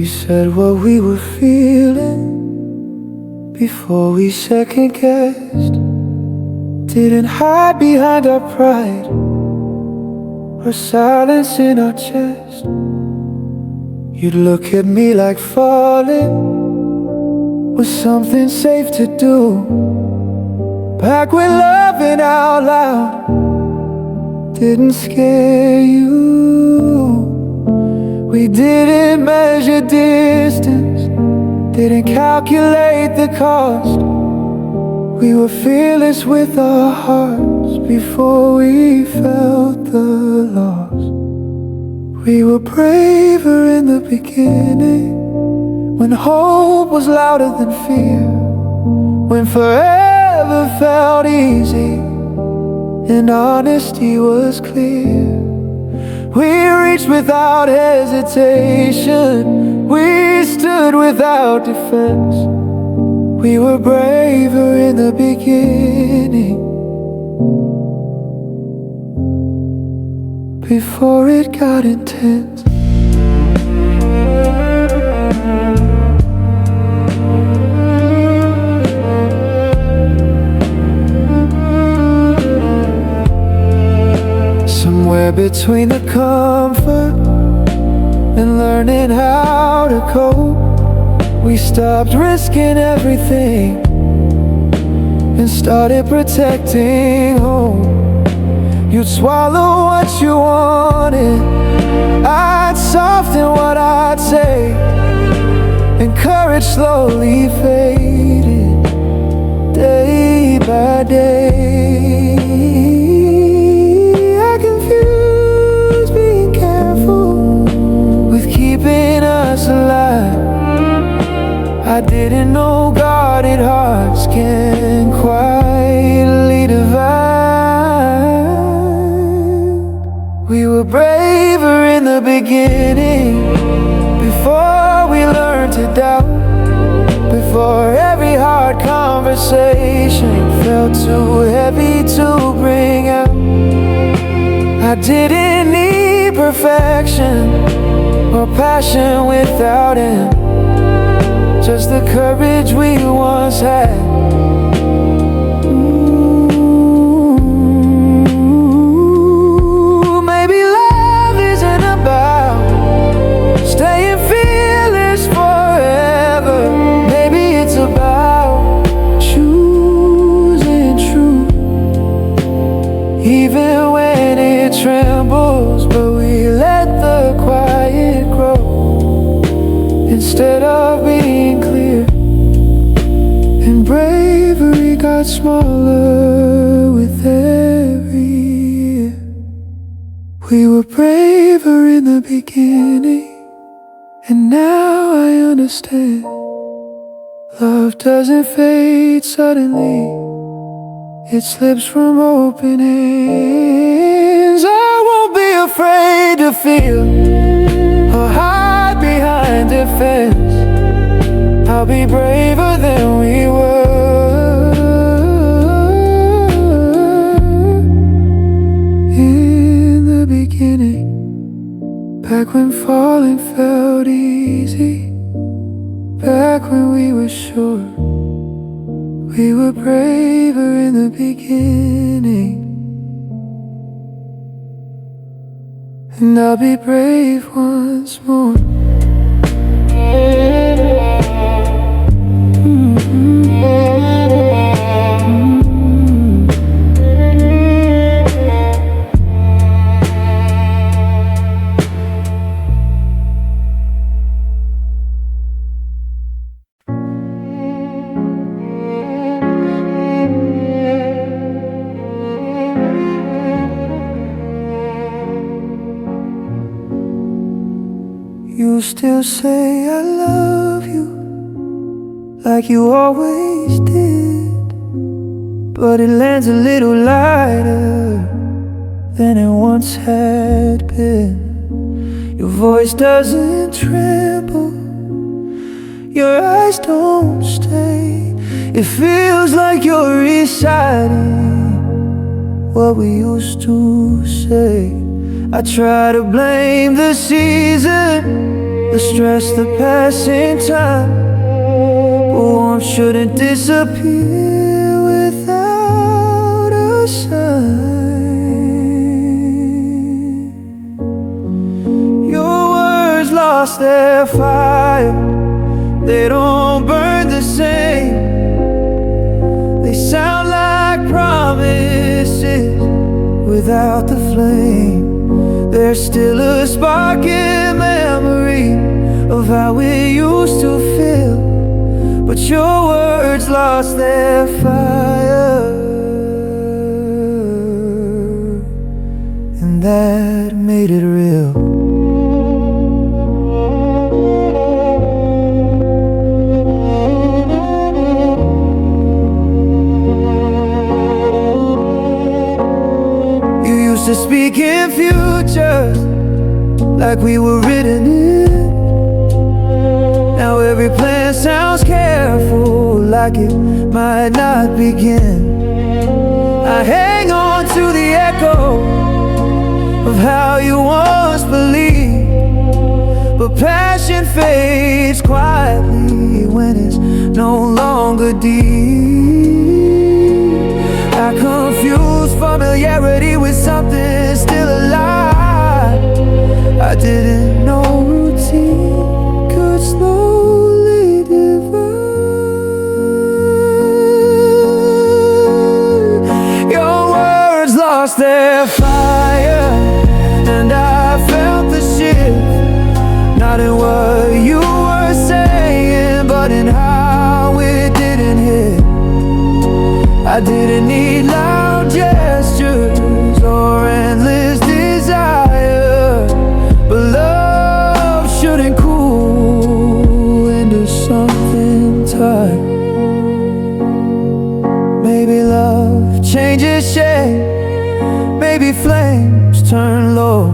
said what we were feeling before we second-guessed. Didn't hide behind our pride or silence in our chest. You'd look at me like falling was something safe to do. Back when loving out loud didn't scare you. We didn't measure distance, didn't calculate the cost. We were fearless with our hearts before we felt the loss. We were braver in the beginning, when hope was louder than fear, when forever felt easy and honesty was clear. We reached without hesitation, we stood without defense. We were braver in the beginning, before it got intense. Somewhere between the comfort and learning how to cope, we stopped risking everything and started protecting home. You'd swallow what you wanted, I'd soften what I'd say, and courage slowly faded day by day. I confused being careful with keeping us alive. I didn't know guarded hearts can quietly divide. We were braver in the beginning, before we learned to doubt, before every hard conversation felt too heavy to bring out. I didn't need perfection or passion without him, just the courage we once had. Maybe love isn't about staying fearless forever. Maybe it's about choosing truth, even when it trembles. But we let the quiet grow instead of being clear, and bravery got smaller with every year. We were braver in the beginning, and now I understand. Love doesn't fade suddenly, it slips from open hands. I won't be afraid to feel or hide behind defense. I'll be braver than we were in the beginning. Back when falling felt easy, back when we were sure. We were braver in the beginning, and I'll be brave once more. You still say I love you like you always did, but it lands a little lighter than it once had been. Your voice doesn't tremble, your eyes don't stay. It feels like you're reciting what we used to say. I try to blame the season, the stress, the passing time. But warmth shouldn't disappear without a sign. Your words lost their fire, they don't burn the same. They sound like promises without the flame. There's still a spark in memory of how we used to feel, but your words lost their fire, and that made it real. To speak in futures like we were written in. Now every plan sounds careful, like it might not begin. I hang on to the echo of how you once believed, but passion fades quietly when it's no longer deep. I confuse familiarity with something still alive. I didn't know routine could slowly divide. Your words lost their fire, and I felt the shift, not in what you were saying, but in how it didn't hit. I didn't need loud gestures or endless desire, but love shouldn't cool into something tight. Maybe love changes shape, maybe flames turn low,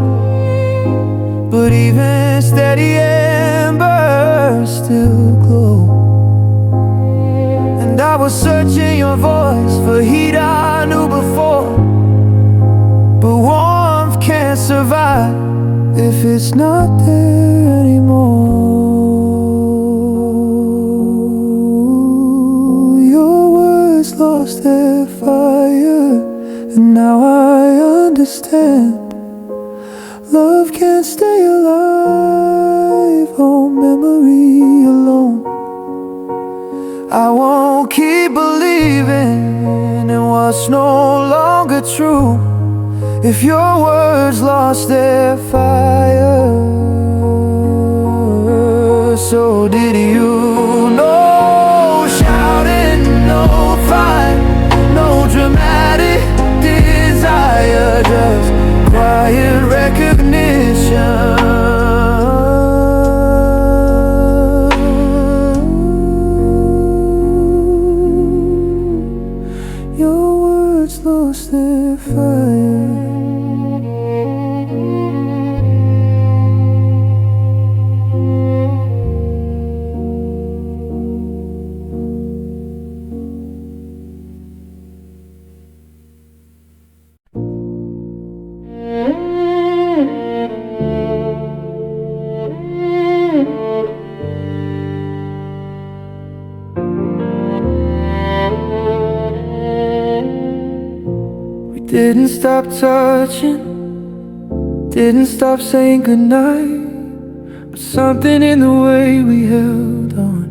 but even steady embers still glow. And I was searching your voice for heat I knew before, but warmth can't survive if it's not there anymore. Your words lost their fire, and now I understand. Love can't stay alive on memory alone. I won't keep believing in what's no longer true if your words lost their fire. So did you know shouting, no fight, no dramatic desire, just quiet recognition. Lost their fire. Didn't stop touching, didn't stop saying goodnight, but something in the way we held on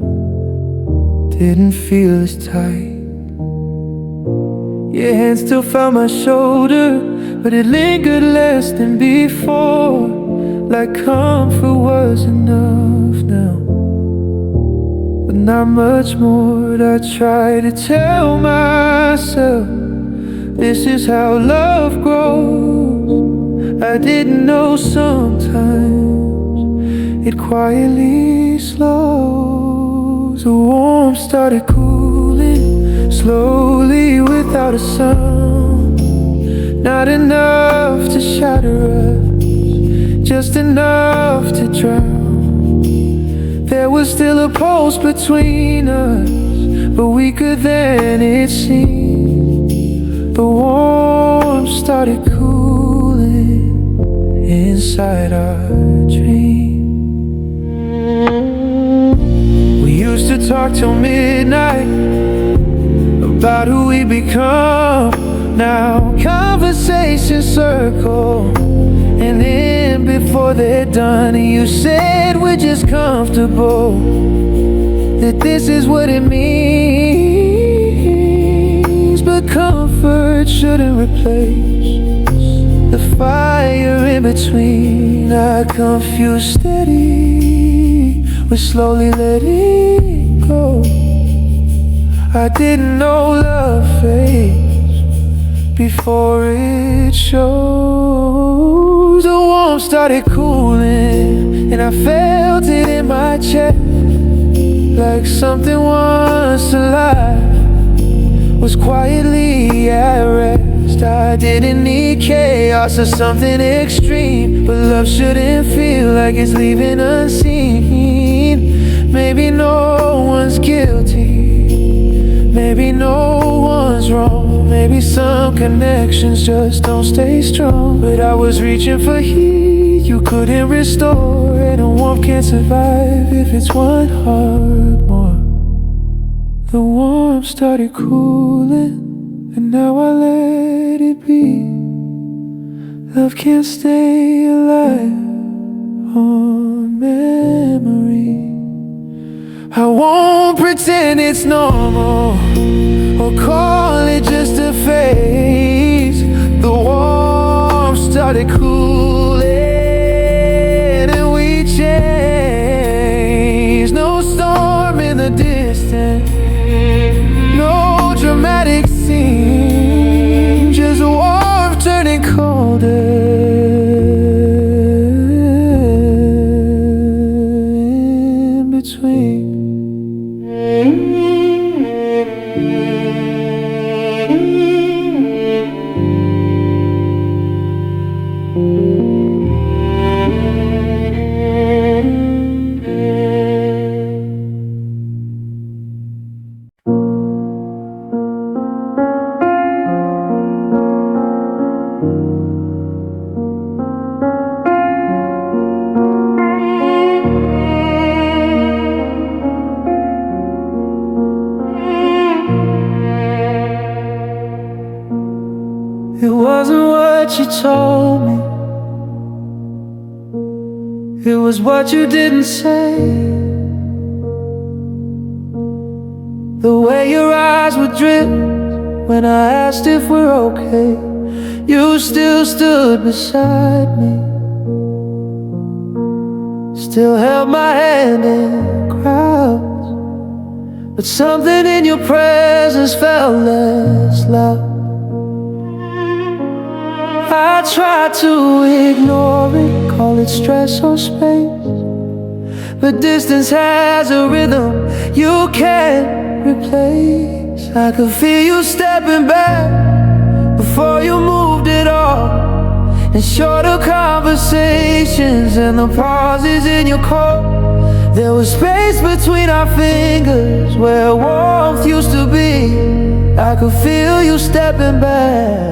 didn't feel as tight. Your hand still found my shoulder, but it lingered less than before, like comfort was enough now, but not much more. I try to tell myself this is how love grows. I didn't know sometimes it quietly slows. The warmth started cooling slowly without a sound, not enough to shatter us, just enough to drown. There was still a pulse between us, but weaker than it seemed. The warmth started cooling inside our dream. talk till midnight about who we become. Now conversations circle and end before they're done. And you said we're just comfortable, that this is what it means. But comfort shouldn't replace the fire in between. I confuse steady with slowly letting go. I didn't know love fades before it shows. The warmth started cooling and I felt it in my chest, like something once alive was quietly at rest. I didn't need chaos or something extreme, but love shouldn't feel like it's leaving unseen. Maybe no one's guilty, maybe no one's wrong, maybe some connections just don't stay strong. But I was reaching for heat you couldn't restore, and a warmth can't survive if it's one heart more. The warmth started cooling and now I let it be. Love can't stay alive on memory. I won't pretend it's normal or call it just a phase. The warmth started cooling and we changed. No storm in the distance, no dramatic scene, just a warmth turning colder in between. It wasn't what you told me, it was what you didn't say. The way your eyes would drift when I asked if we're okay. You still stood beside me, still held my hand in crowds, but something in your presence felt less loud. I tried to ignore it, call it stress or space, but distance has a rhythm you can't replace. I could feel you stepping back before you moved it all, and shorter conversations and the pauses in your call. There was space between our fingers where warmth used to be. I could feel you stepping back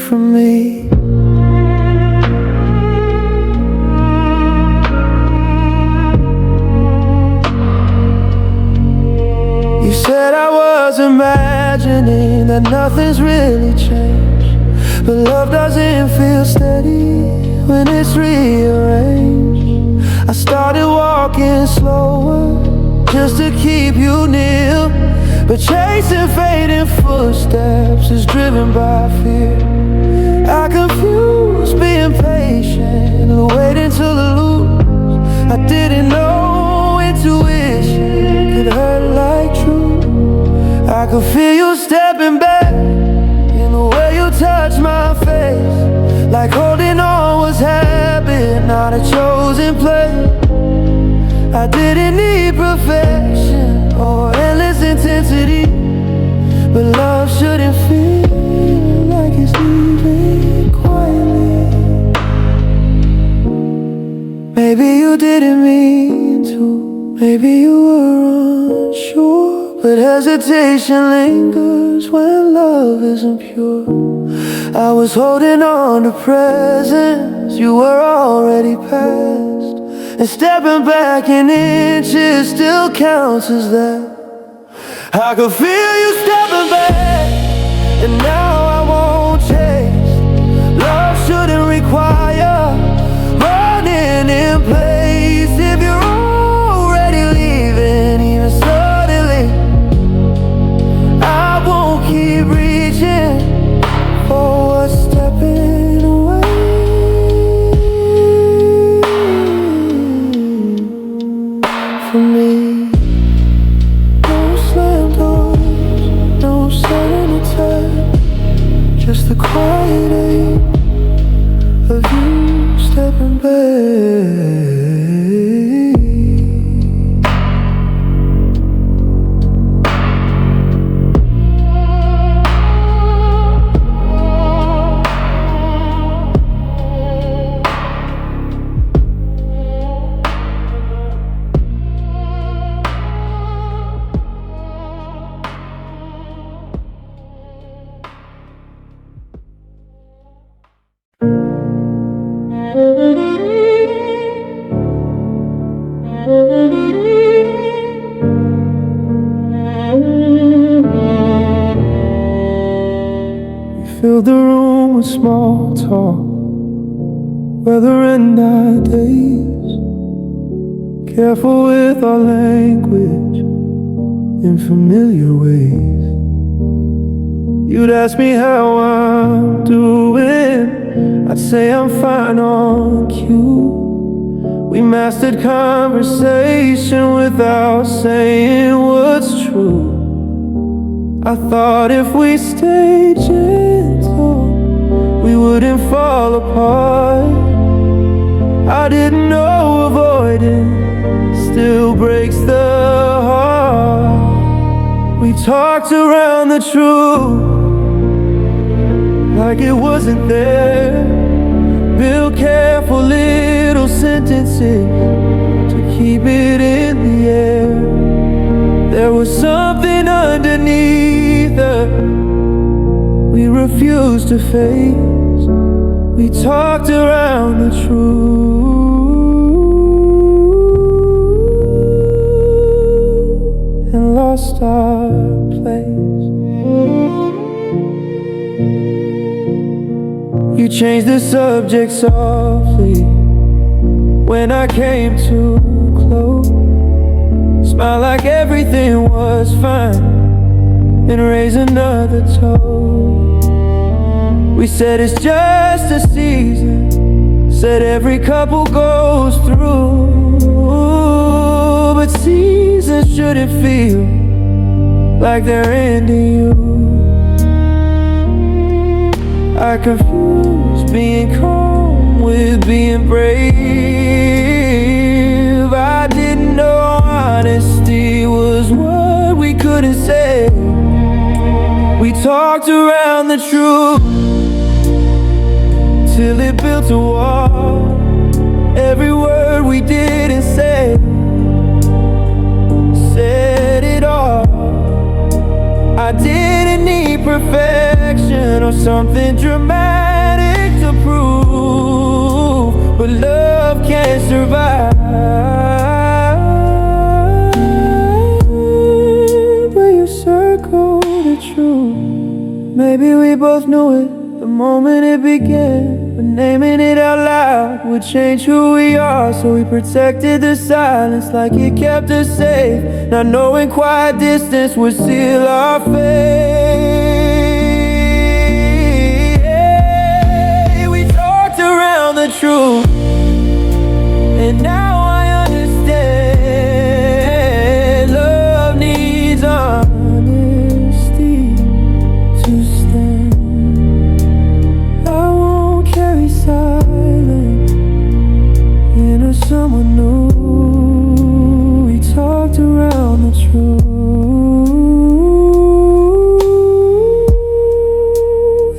from me. You said I was imagining that nothing's really changed, but love doesn't feel steady when it's rearranged. I started walking slower just to keep you near, but chasing fading footsteps is driven by fear. I confuse being patient and waiting till the lose. I didn't know intuition could hurt like truth. I could feel you stepping back in the way you touched my face, like holding on was habit, not a chosen place. I didn't need perfection or endless intensity, but love shouldn't feel like it's leaving quietly. Maybe you didn't mean to, maybe you were unsure, but hesitation lingers when love isn't pure. I was holding on to presents you were already past, And stepping back in inches still counts as that. I could feel you stepping back, and now I won't chase. Love shouldn't require running in place. If you're already leaving, even suddenly, I won't keep reaching for what's stepping away from me. No slam doors, no sudden attack, just the quiet ache of you stepping back. Fill the room with small talk, weather and our days. Careful with our language in familiar ways. You'd ask me how I'm doing, I'd say I'm fine on cue. We mastered conversation without saying what's true. I thought if we stayed gentle, we wouldn't fall apart. I didn't know avoiding still breaks the heart. We talked around the truth like it wasn't there. Build careful little sentences to keep it in the air. There was something underneath that we refused to face. We talked around the truth and lost our place. You changed the subject softly when I came too close. Smile like everything was fine and raise another toast. We said it's just a season, said every couple goes through, but seasons shouldn't feel like they're ending you. I confused being calm with being brave. I didn't know honesty was what we couldn't say. We talked around the truth till it built a wall. Every word we didn't say said it all. I didn't need perfection or something dramatic to prove, but love can't survive where you circle the truth. Maybe we both knew it the moment it began, but naming it out loud would change who we are. So we protected the silence like it kept us safe, not knowing quiet distance would seal our fate. We talked around the truth, and now I understand. Love needs honesty to stand. I won't carry silence into someone new. We talked around the truth,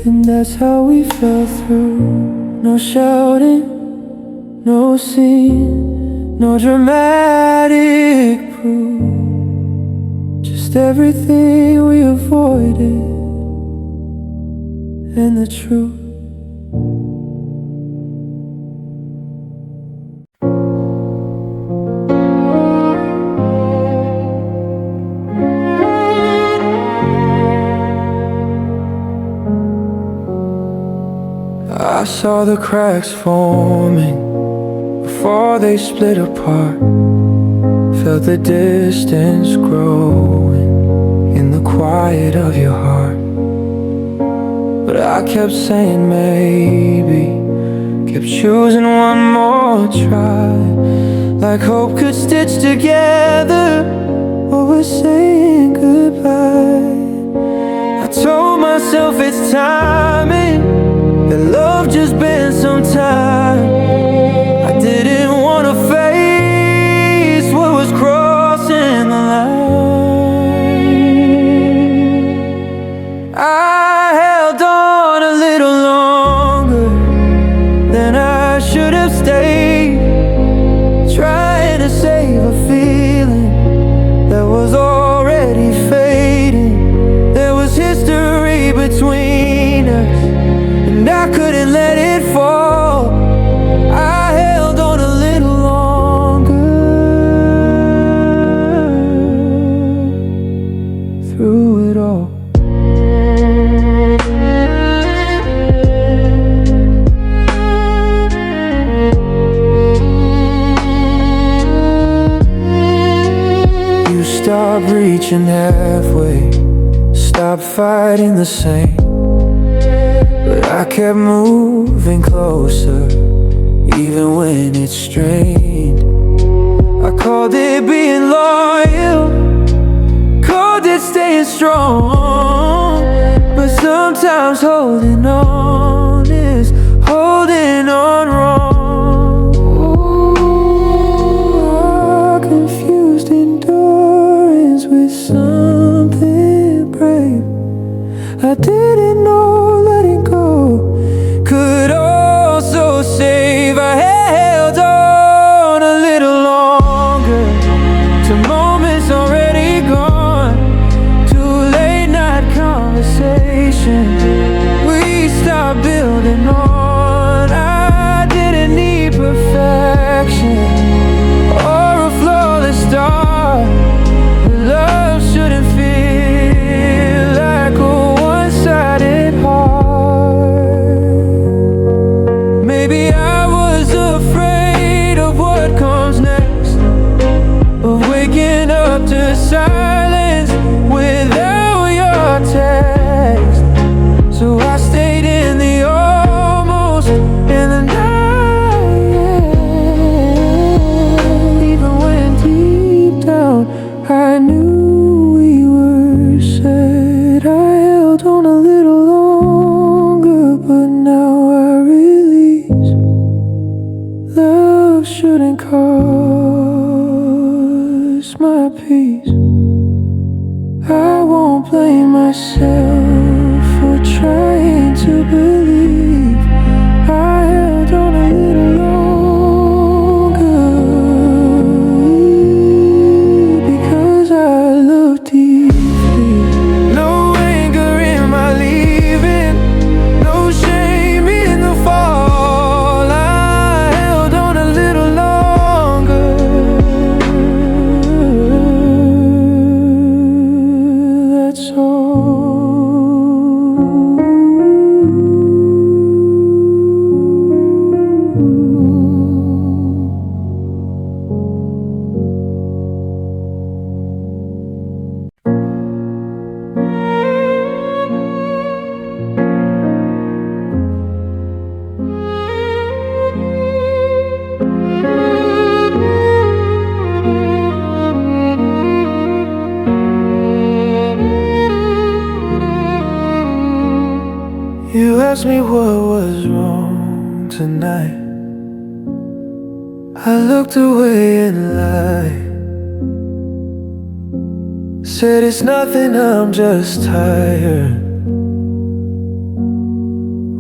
and that's how we fell through. No shouting, no scene, no dramatic proof, just everything we avoided and the truth. saw the cracks forming before they split apart. Felt the distance growing in the quiet of your heart. But I kept saying maybe, kept choosing one more try, like hope could stitch together what was saying goodbye. I told myself it's timing, that love just been some time. I didn't want to face what was crossing the line. I held on a little longer than I should have stayed, trying to save a feeling that was already fading. There was history between us, and I couldn't let it fall. I held on a little longer through it all. You stopped reaching halfway, stopped fighting the same, but I kept moving closer, even when it strained. I called it being loyal, called it staying strong, but sometimes holding on is holding on wrong. Ooh, I confused endurance with something brave. I didn't know letting go could also save. I held on a little longer to moments already gone, to late night conversations we stopped building on. I didn't need perfection or a flawless start, but love shouldn't feel like a one-sided heart. Maybe I was afraid of what comes next, of waking up to silence without your text. So I stayed in the almost, in the night, even when deep down I knew we were set. I held on a little longer, but now I release. Love shouldn't cost my peace. I won't blame myself for trying to believe. I held on a little longer because I love deeply. No anger in my leaving, no shame in the fall. I held on a little longer, that's all. You asked me what was wrong tonight. I looked away and lied, said it's nothing, I'm just tired.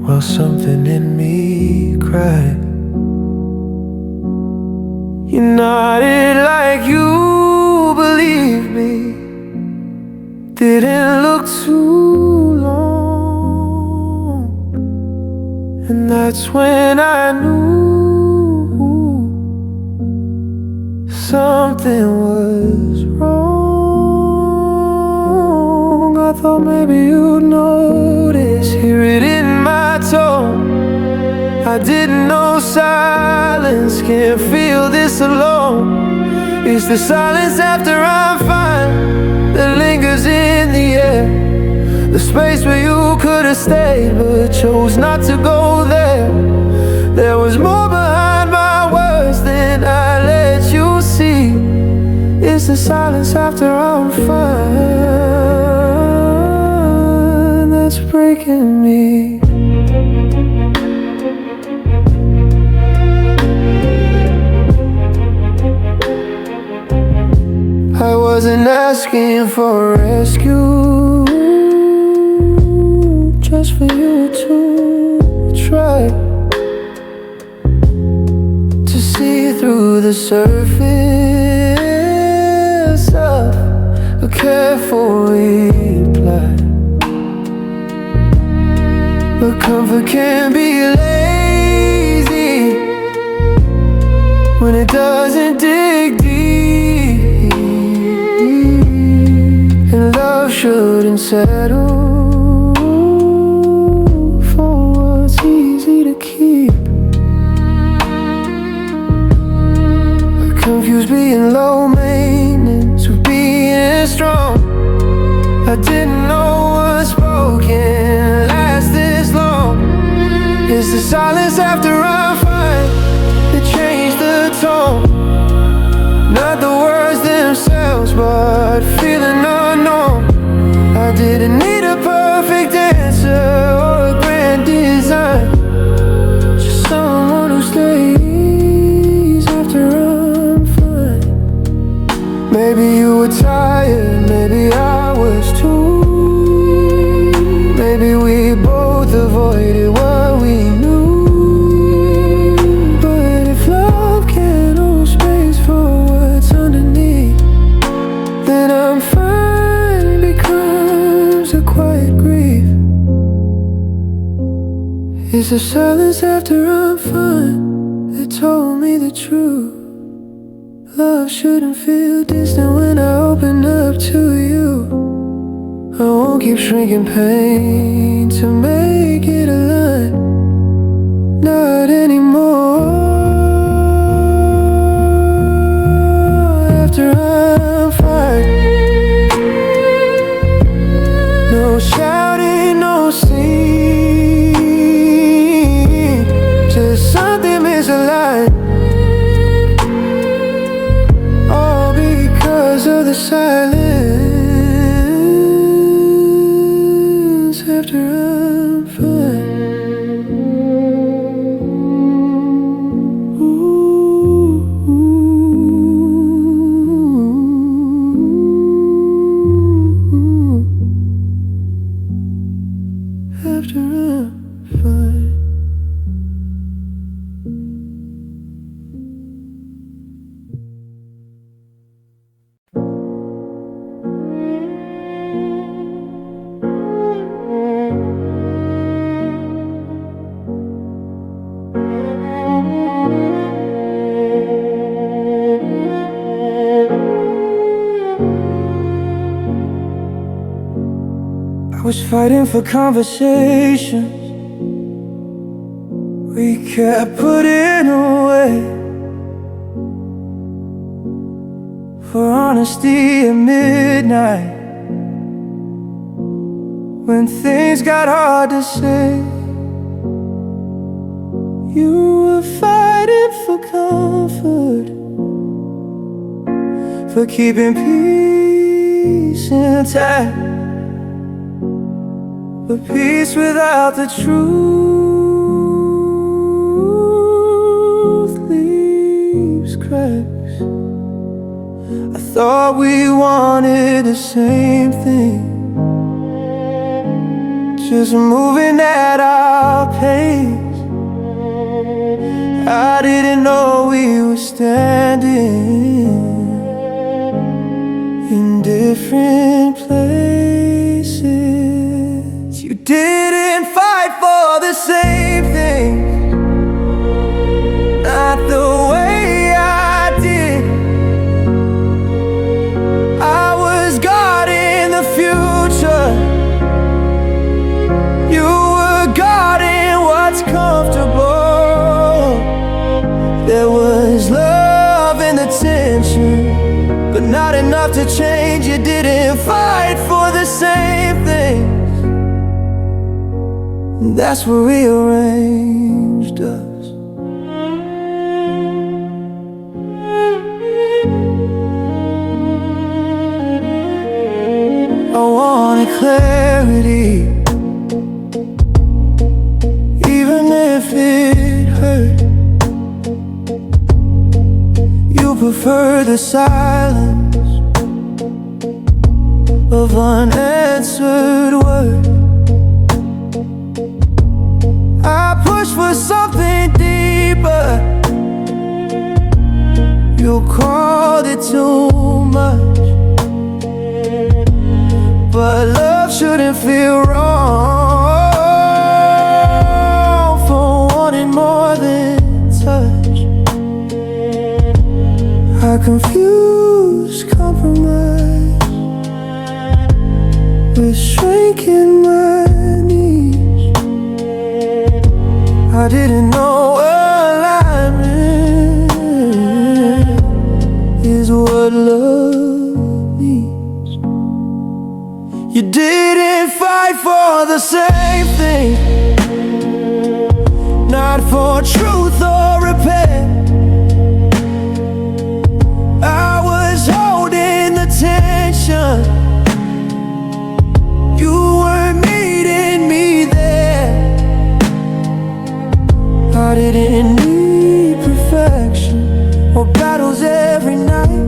Well, something in me cried. You nodded like you believed me. Didn't look too long, and that's when I knew something was wrong. I thought maybe you'd notice, hear it in my tone. this alone. It's the silence after I'm fine that lingers in the air. The space where you could have stayed but chose not to go there. There was more behind my words than I let you see. It's the silence after I'm fine that's breaking me. I wasn't asking for a rescue, just for you to try to see through the surface of a careful reply. But comfort can be lazy when it doesn't dig deep, and love shouldn't settle for what's easy to keep. I confuse being low maintenance with being strong. I didn't know what's broken lasts this long. It's the silence after I'm fine that changed the tone. Not the words themselves, but feeling unknown. I didn't need a perfect answer or a grand design, just someone who stays after I'm fine. Maybe you were tired, maybe I was too. Maybe we both avoided what we knew. But if love can't hold space for what's underneath, then I'm fine becomes a quiet grief. It's the silence after I'm fine that told me the truth. Love shouldn't feel distant when I open up to you. I won't keep shrinking pain to make it align, not anymore. After I'm fine, no shouting, no singing, just something misaligned, all because of the silence after I'm fine. After I'm fine. I was fighting for conversations we kept putting away, for honesty at midnight, when things got hard to say. You were fighting for comfort, for keeping peace intact. But peace without the truth leaves cracks. I thought we wanted the same thing, just moving at our pace. I didn't know we were standing in different places. You didn't fight for the same thing, not the way I did. I was guarding the future, you were guarding what's comfortable. There was love not enough to change. You didn't fight for the same things. That's what rearranged us. I wanted clarity, even if it hurt. You prefer the silence of unanswered words. I pushed for something deeper. You called it too much. But love shouldn't feel wrong for wanting more than touch. I confused compromise with shrinking my needs. I didn't know alignment is what love needs. You didn't fight for the same thing, not for truth or repair. I was holding the tension. You weren't meeting me there. I didn't need perfection or battles every night,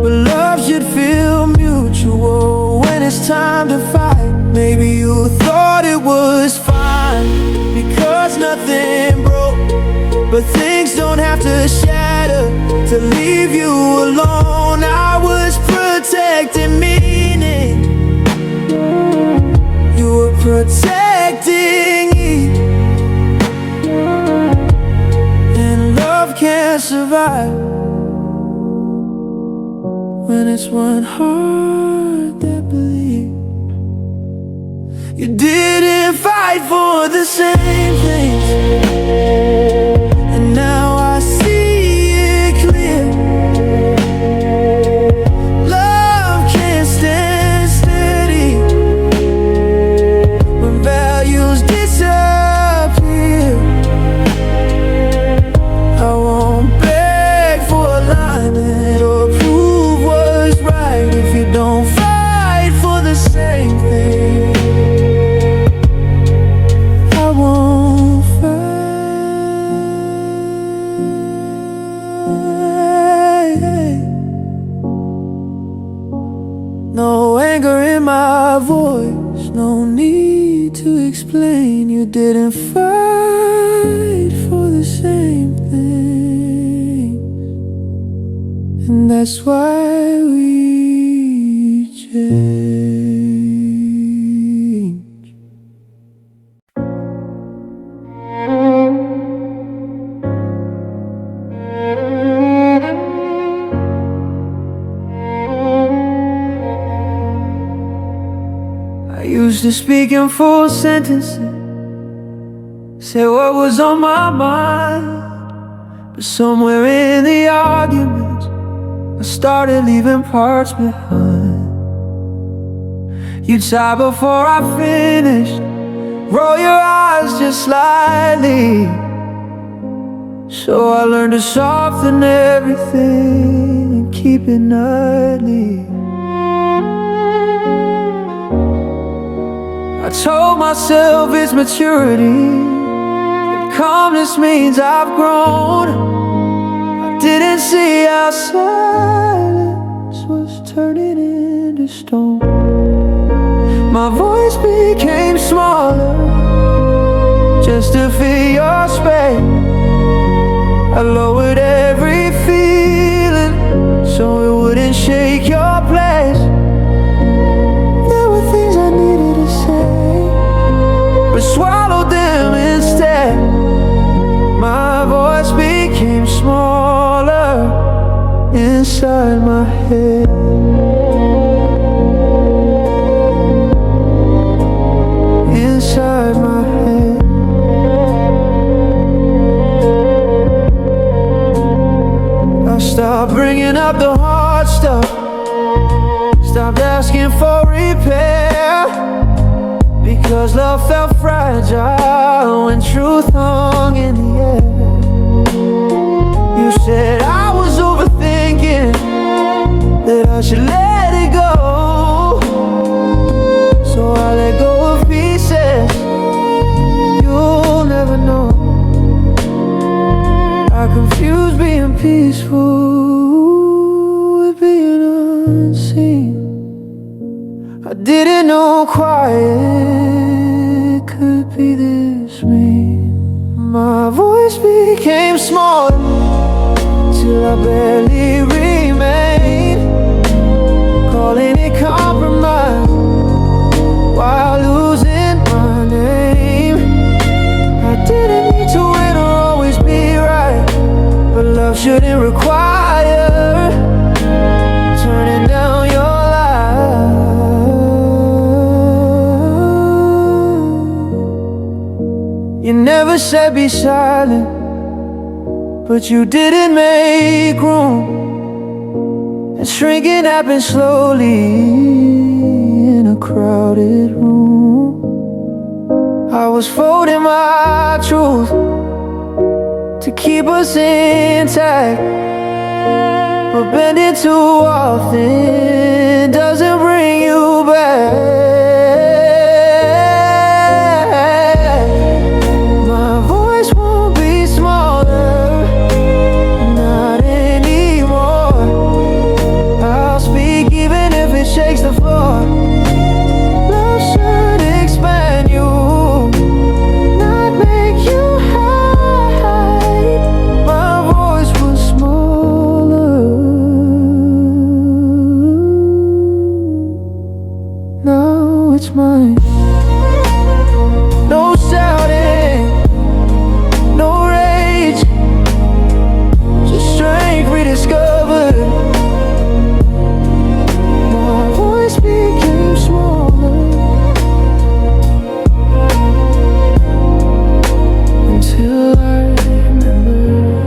but love should feel mutual when it's time to fight. Maybe you thought it was fine because nothing broke, but things don't have to shatter to leave you alone. I was protecting meaning, you were protecting it. And love can't survive when it's one heart that believes. You didn't fight for the same things, and now I see it clear. Love can't stand steady when values disappear. I won't beg for alignment or prove what's right if you don't fight for the same thing. I won't fight. No anger in my voice, no need to explain. You didn't fight for the same thing, and that's why we change. I used to speak in full sentences, say what was on my mind, but somewhere in the arguments I started leaving parts behind. You'd sigh before I finished, roll your eyes just slightly. So I learned to soften everything and keep it nightly. I told myself it's maturity, that calmness means I've grown. I didn't see how silence was turning into stone. My voice became smaller just to fill your space. I lowered every feeling so it wouldn't shake your place. There were things I needed to say, but swallowed them instead. My voice became smaller inside my head. Inside my head. I stopped bringing up the hard stuff, asking for repair, because love felt fragile when truth hung in the air. You said I was overthinking, that I should let it go, so I let go of pieces you'll never know. I confused being peaceful with being unseen. I didn't know quiet could be this mean. My voice became smaller till I barely remained, calling it compromise while losing my name. I didn't need to win or always be right, but love shouldn't require turning down your light. You never said be silent, but you didn't make room, and shrinking happened slowly in a crowded room. I was folding my truth to keep us intact, but bending too often doesn't bring you back. My voice won't be smaller, not anymore. I'll speak even if it shakes the floor. Love should expand you, not make you hide. My voice was smaller, now it's mine. No shouting, no rage, just strength rediscovered. My voice became smaller until I remembered.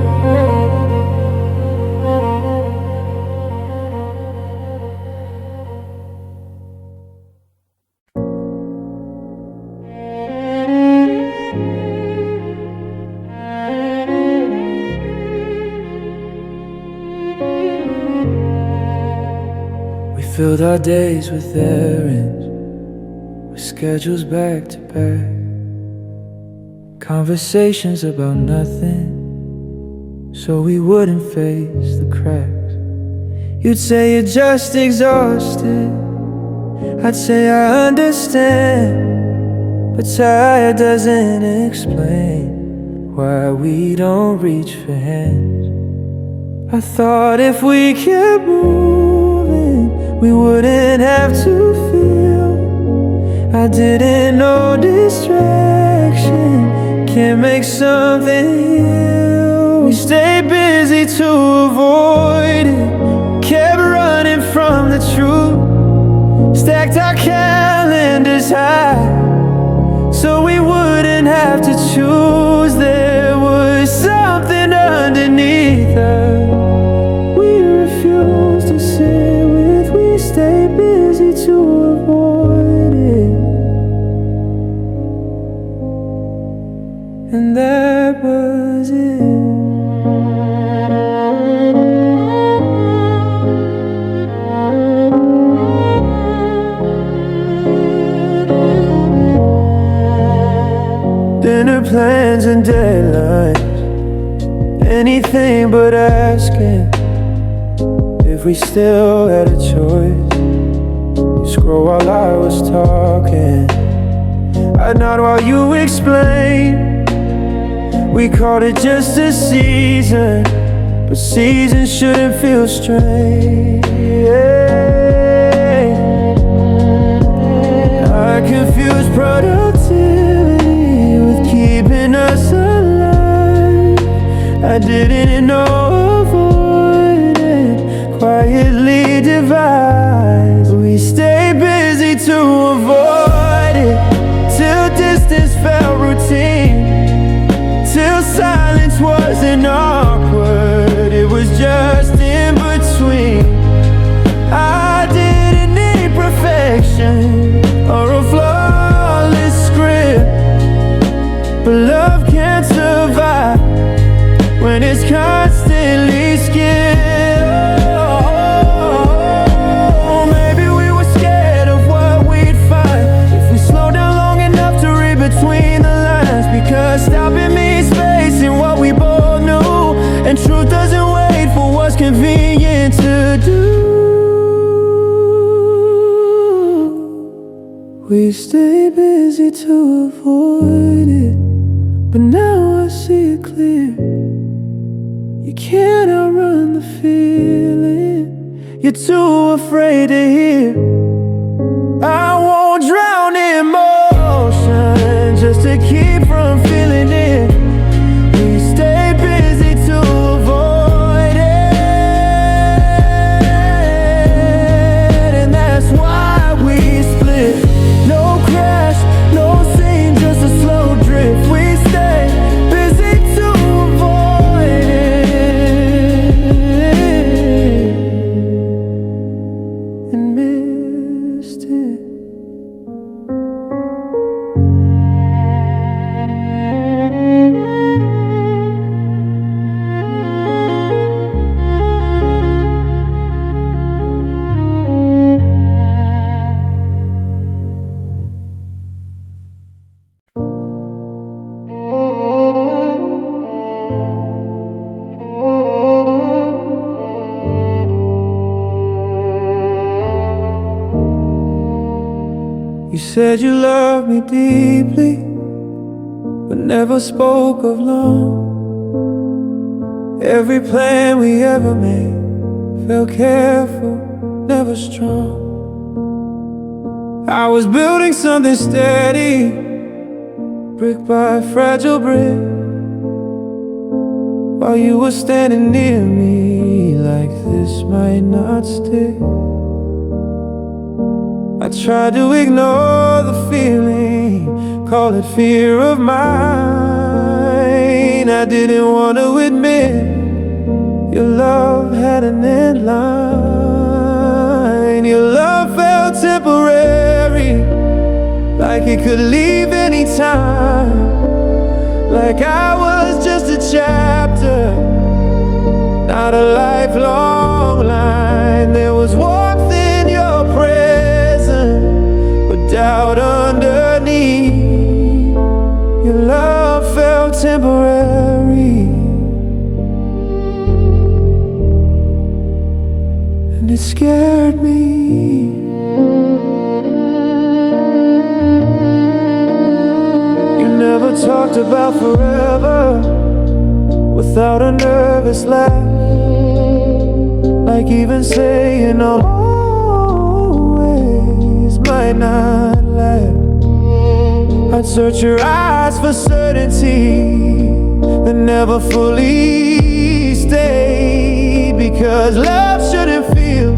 We filled our days with errands, with schedules back to back, conversations about nothing, so we wouldn't face the cracks. You'd say you're just exhausted, I'd say I understand, but tired doesn't explain why we don't reach for hands. I thought if we kept moving, we wouldn't have to feel. I didn't know distraction can make something heal. We stayed busy to avoid it, kept running from the truth, stacked our calendars high so we wouldn't have to choose. There was something underneath us we refused to sit with. We stayed busy to avoid it, and that was it. Dinner plans and deadlines, anything but asking if we still had a choice. You scroll while I was talking, I'd nod while you explained. We called it just a season, but seasons shouldn't feel strange. I confused productivity with keeping us alive. I didn't know avoidance quietly divides. We stayed busy to avoid it, till distance felt routine, till silence wasn't awkward. It was just in between. I We stay busy to avoid it, but now I see it clear. You can't outrun the feeling you're too afraid to hear. I won't drown in emotion just to keep from feeling it. We stay busy to avoid it, and that's why we split. No crash, no scene, just a slow drift. We stay busy to avoid it and missed it. You said you loved me deeply, but never spoke of long. Every plan we ever made felt careful, never strong. I was building something steady, brick by fragile brick, while you were standing near me like this might not stick. I tried to ignore the feeling, call it fear of mine. I didn't want to admit your love had an end line. Your love felt temporary, like it could leave anytime, like I was just a chapter, not a lifelong line. There was warmth in your presence, but doubt underneath. Your love felt temporary, and it scared me. You never talked about forever without a nervous laugh, like even saying I'll always might not last. I'd search your eyes for certainty that never fully stayed, because love shouldn't feel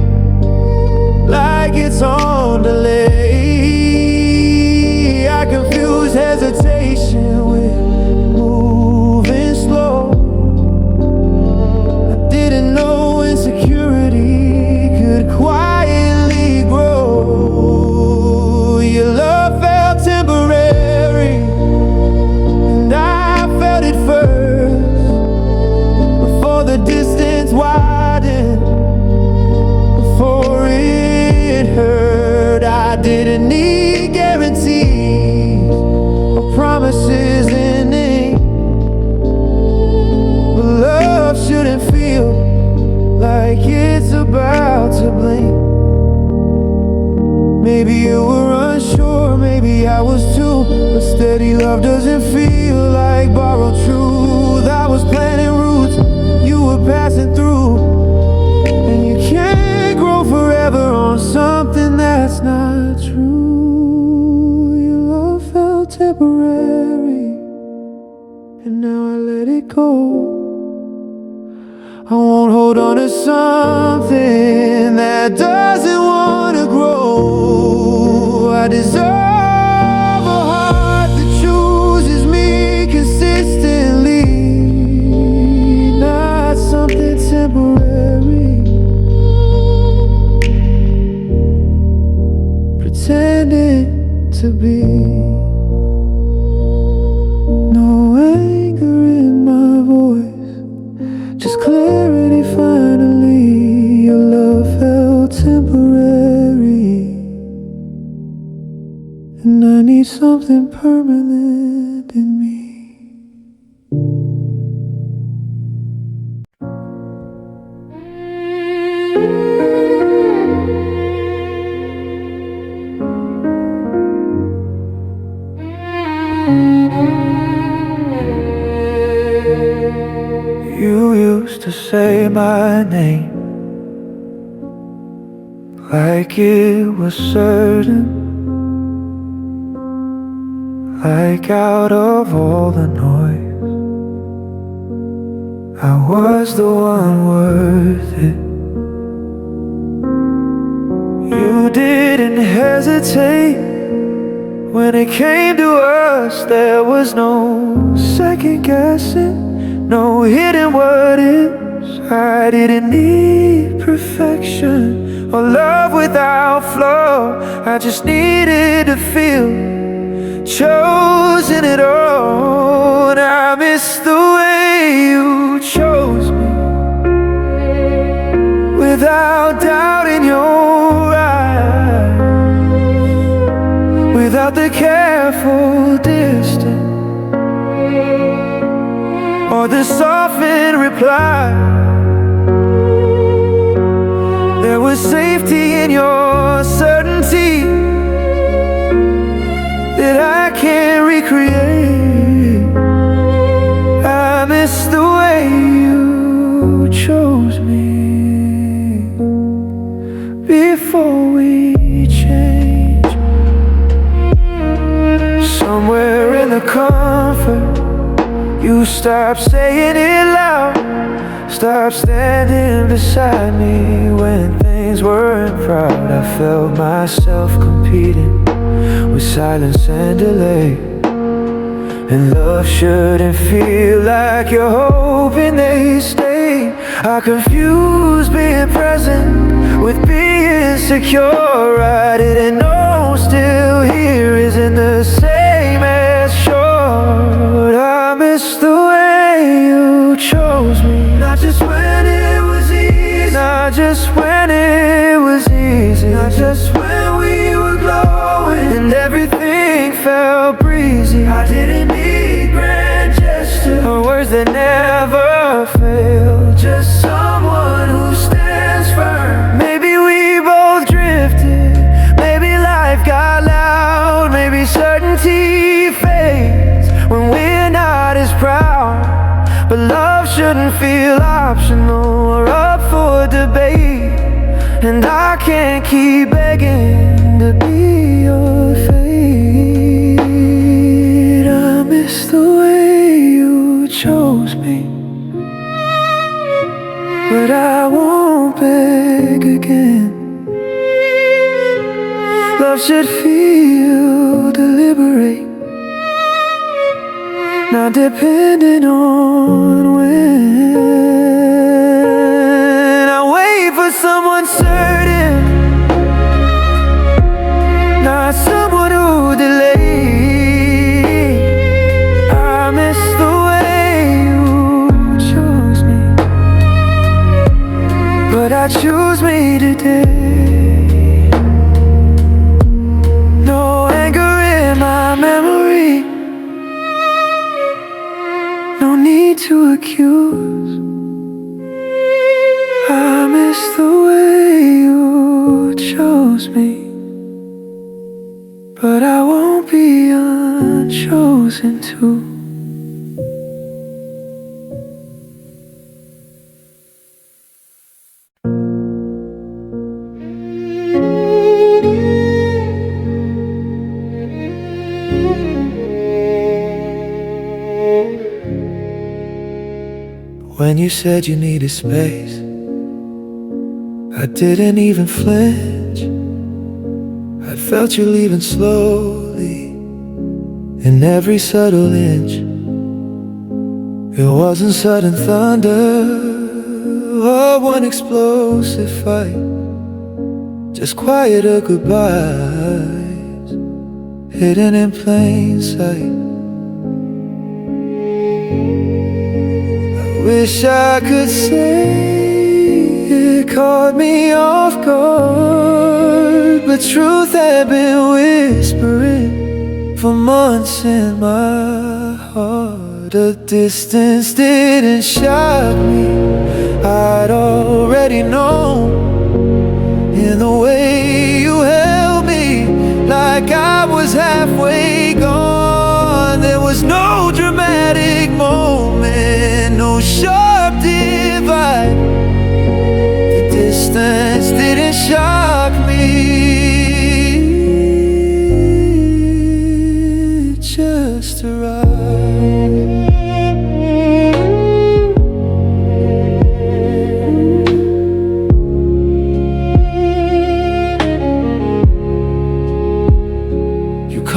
like it's on delay. I confuse hesitation with moving slow. I didn't know insecurity could quietly grow. Your love felt temporary, and I felt it first, before the distance widened, before it hurt. I didn't need guarantees or promises ending, but love shouldn't feel like it's about to blink. Maybe you were unsure, maybe I was too, but steady love doesn't feel like borrowed truth. I was planting roots, you were passing through, and you can't grow forever on something that's not true. Your love felt temporary, and now I let it go. I won't hold on to something that doesn't want to grow. I deserve a heart that chooses me consistently, not something temporary, pretending to be. No anger in my voice, just clarity finally. Your love felt temporary, and I need something permanent in me. say my name like it was certain, like out of all the noise I was the one worth it. You didn't hesitate when it came to us. There was no second guessing, no hidden what ifs. I didn't need perfection or love without flaw. I just needed to feel chosen at all. And I miss the way you chose me, without doubt in your eyes, without the careful distance or the softened reply. There was safety in your certainty that I can't recreate. I miss the way you chose me before we change. Somewhere in the comfort, you stopped saying it loud, stopped standing beside me when things weren't proud. I felt myself competing with silence and delay, and love shouldn't feel like you're hoping they stay. I confuse being present with being secure. I didn't know still here isn't the same as sure. I miss the way you chose me, not just when it was easy, not just when it was easy, not just when we were glowing and everything felt breezy. I didn't need grand gestures or words that never fail, just someone who stands firm. Maybe we both drifted, maybe life got loud, maybe certainty fades when we're not as proud. But love shouldn't feel optional or up for debate, and I can't keep begging to be your fate. I miss the way you chose me, but I won't beg again. Love should feel deliberate, not dependent on when. I wait for someone certain, not someone who delayed. I miss the way you chose me, but I choose me today. No anger in my memory, no need to accuse. I miss the way you chose me, but I won't be unchosen too. When you said you needed space, I didn't even flinch. I felt you leaving slowly in every subtle inch. It wasn't sudden thunder or one explosive fight, just quieter goodbyes hidden in plain sight. Wish I could say it caught me off guard, but truth had been whispering for months in my heart. The distance didn't shock me, I'd already known. In the way you held me, like I was halfway gone. There was no dramatic moment, no sharp divide,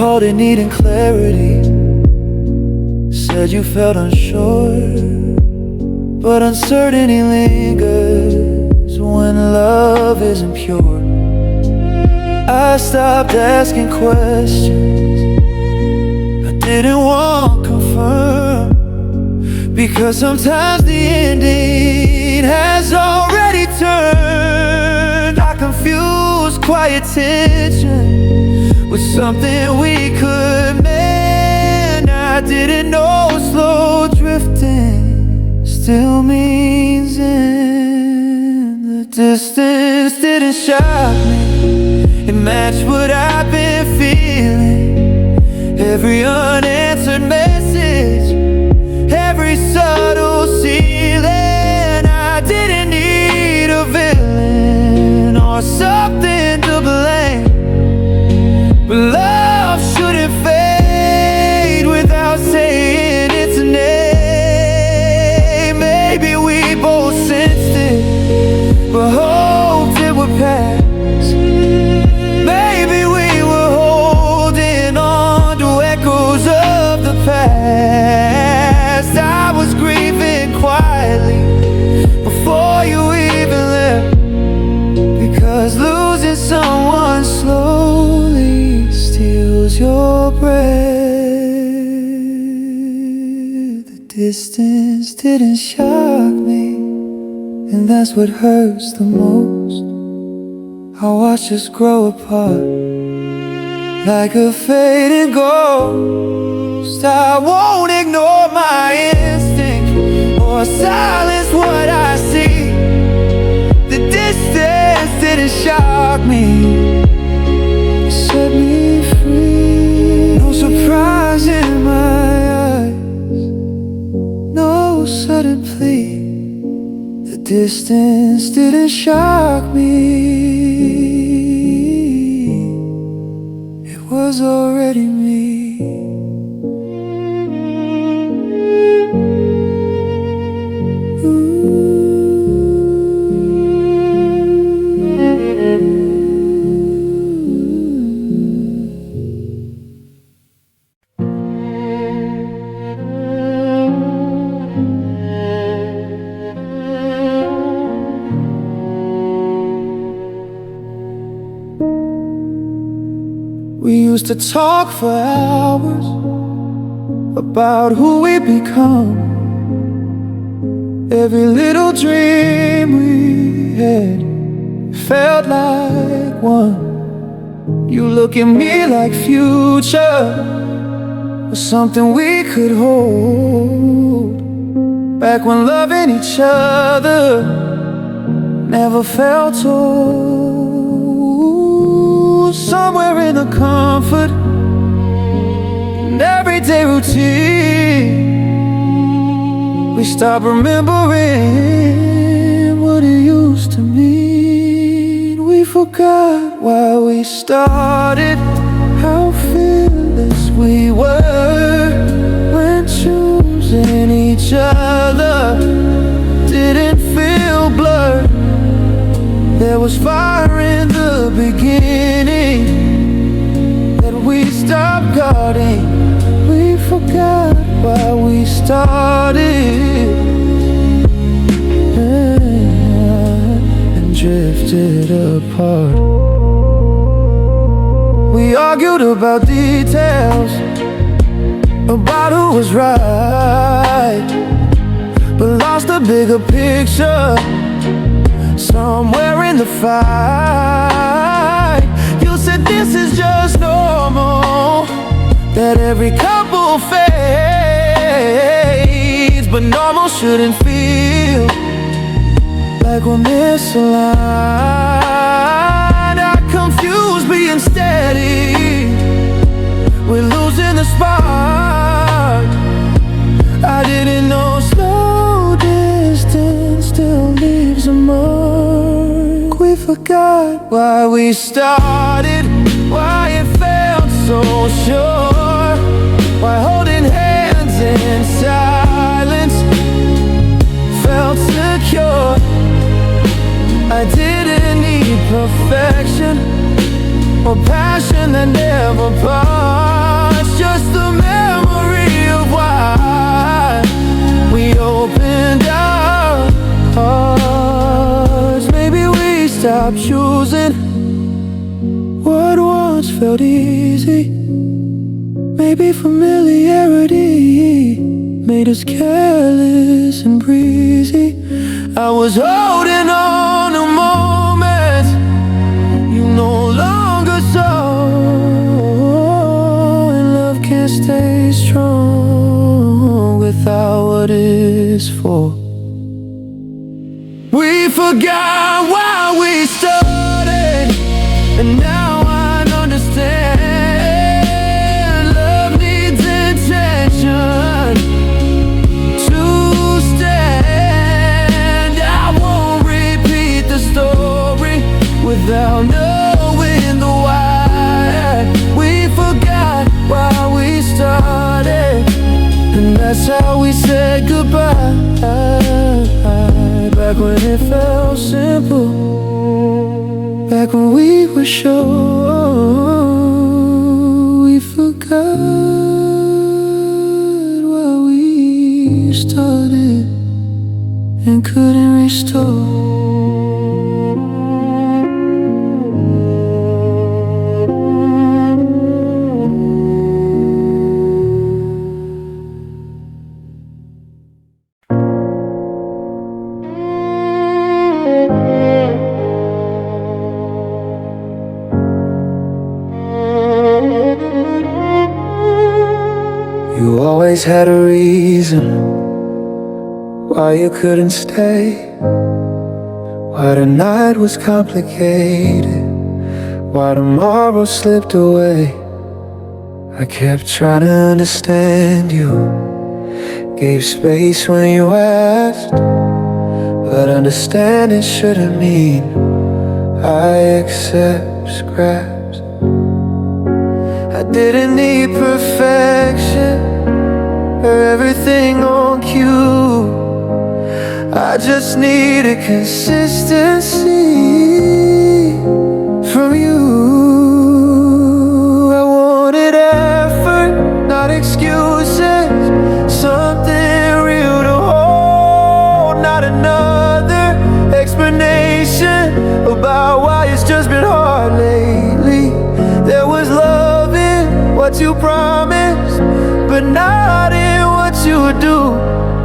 called it needing clarity. Said you felt unsure, but uncertainty lingers when love isn't pure. I stopped asking questions, I didn't want confirm, because sometimes the ending has already turned. I confused quiet tension with something we could mend. I didn't know slow drifting still means end. The distance didn't shock me, it matched what I've been feeling. Every unanswered message, every subtle ceiling. I didn't need a villain or something to blame, but love shouldn't fade without saying its name. Maybe we both sensed it, but hoped it would pass. Maybe we were holding on to echoes of the past. I was grieving quietly before you even left, because losing someone slowly steals your breath. The distance didn't shock me, and that's what hurts the most. I watched us grow apart like a fading ghost. I won't ignore my instinct or silence what I see. The distance didn't shock me, it set me free. No surprise in my eyes, no sudden plea. The distance didn't shock me, it was already me. We used to talk for hours about who we become. Every little dream we had felt like one. You look at me like future was something we could hold. Back when loving each other never felt old. Somewhere in the comfort and everyday routine, we stop remembering what it used to mean. We forgot why we started, how fearless we were when choosing each other didn't feel blurred. There was fire in the beginning that we stopped guarding. We forgot why we started and drifted apart. We argued about details, about who was right, but lost the bigger picture somewhere in the fight. You said this is just normal, that every couple fades, but normal shouldn't feel like we're misaligned. I confused being steady with losing the spark. I didn't know slow distance still leaves a mark. We forgot why we started, why it felt so sure, why holding hands in silence felt secure. I didn't need perfection or passion that never parted. stop choosing what once felt easy. Maybe familiarity made us careless and breezy. I was holding on to moments you no longer saw, and love can't stay strong without what it's for. We forgot why we started, and now I understand. Love needs intention to stand. I won't repeat the story without knowing the why. We forgot why we started, and that's how we said goodbye. Back when it felt simple, back when we were sure. We forgot why we started and couldn't restore. You always had a reason why you couldn't stay, why the night was complicated, why tomorrow slipped away. I kept trying to understand you, gave space when you asked, but understanding shouldn't mean I accept scraps. I didn't need perfection or everything on cue. I just needed consistency from you. I wanted effort, not excuses. Something real to hold, not another explanation about why it's just been hard lately. There was love in what you promised, but not in what you would do.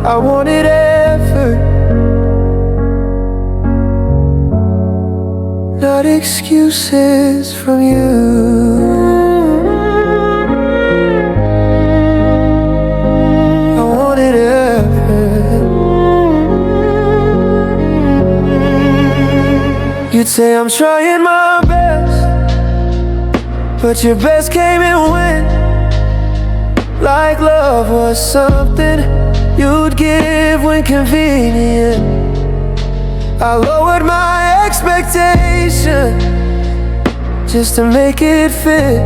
I wanted effort, not excuses from you. I wanted effort. You'd say I'm trying my best, but your best came and went. Like love was something you'd give when convenient. I lowered my expectation just to make it fit,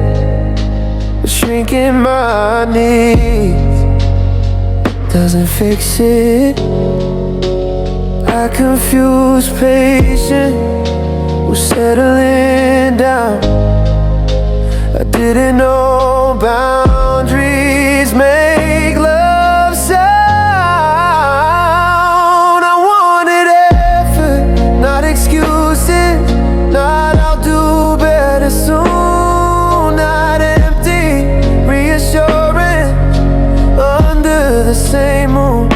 but shrinking my needs doesn't fix it. I confused patient with settling down. I didn't know boundaries make love sound. I wanted effort, not excuses, not I'll do better soon, not empty reassurance under the same moon.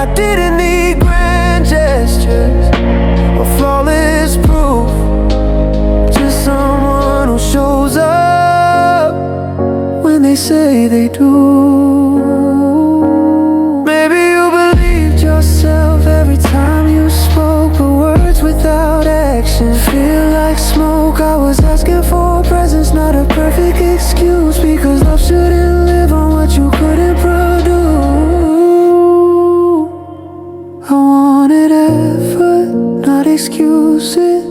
I didn't need grand gestures or flawless proof, just someone who shows up when they say they do. Maybe you believed yourself every time you spoke, but words without action feel like smoke. I was asking for a presence, not a perfect excuse, because love shouldn't live on what you couldn't produce. I wanted effort, not excuses,